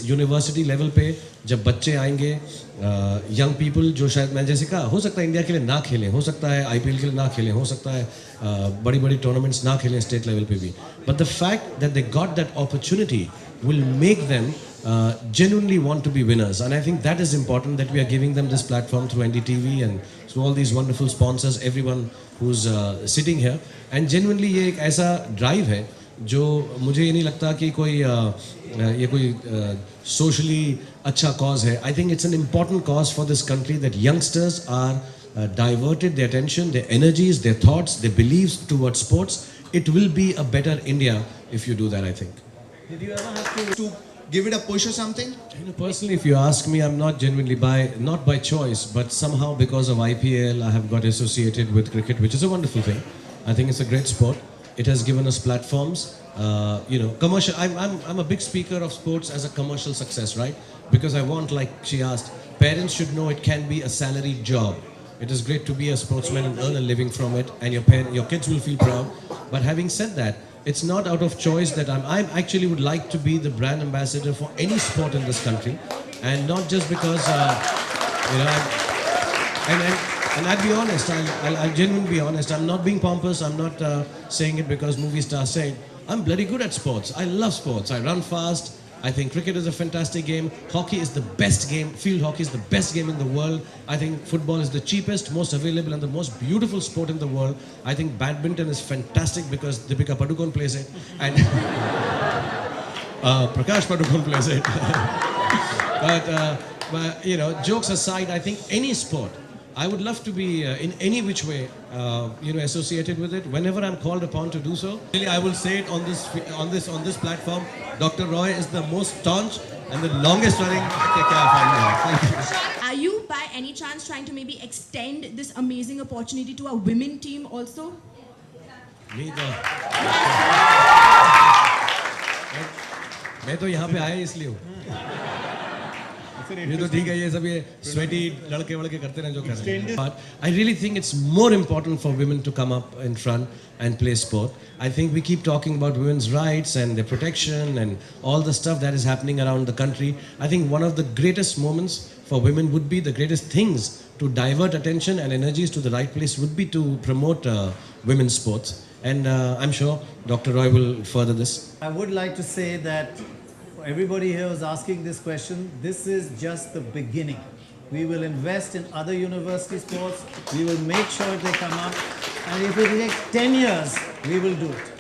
University level पे जब बच्चे आएंगे, यंग पीपल जो शायद मैं जैसे कहा, हो सकता है इंडिया के लिए ना खेलें, हो सकता है आईपीएल के लिए ना खेलें, हो सकता है बड़ी बड़ी टूर्नामेंट्स ना खेलें स्टेट लेवल पे भी, but the fact that they got that opportunity will make them genuinely want to be winners, and I think that is important, that we are giving them this platform through NDTV and through all these wonderful sponsors, everyone who's sitting here, and genuinely ये एक ऐसा drive है जो मुझे ये नहीं लगता कि कोई ये कोई socially अच्छा cause है. I think it's an important cause for this country, that youngsters are diverted, their attention, their energies, their thoughts, their beliefs towards sports. It will be a better India if you do that, I think. Did you ever have to give it a push or something? You know, personally, if you ask me, I'm not genuinely not by choice, but somehow because of IPL, I have got associated with cricket, which is a wonderful thing. I think it's a great sport. It has given us platforms. You know, commercial. I'm a big speaker of sports as a commercial success, right? Because I want, like she asked, parents should know it can be a salaried job. It is great to be a sportsman and earn a living from it, and your kids will feel proud. But having said that, it's not out of choice that I actually would like to be the brand ambassador for any sport in this country, and not just because you know. And I'll be honest. I'll genuinely be honest. I'm not being pompous. I'm not saying it because movie stars say it. I'm bloody good at sports. I love sports. I run fast. I think cricket is a fantastic game. Hockey is the best game. Field hockey is the best game in the world. I think football is the cheapest, most available, and the most beautiful sport in the world. I think badminton is fantastic because Deepika Padukone plays it, and Prakash Padukone plays it. But you know, jokes aside, I think any sport, I would love to be in any which way, you know, associated with it. Whenever I'm called upon to do so, really, I will say it on this platform. Dr. Roy is the most staunch and the longest running KKR fan. Are you by any chance trying to maybe extend this amazing opportunity to a women team also? Me तो मैं तो यहाँ पे आया इसलिए हूँ. ये तो ठीक है, ये सब ये sweaty लड़के वड़के करते हैं जो कर रहे हैं. But I really think it's more important for women to come up in front and play sport. I think we keep talking about women's rights and their protection and all the stuff that is happening around the country. I think one of the greatest moments for women would be, the greatest things to divert attention and energies to the right place would be to promote women's sports. And I'm sure Dr. Roy will further this. I would like to say that everybody here is asking this question. This is just the beginning. We will invest in other university sports. We will make sure they come up. And if it takes 10 years, we will do it.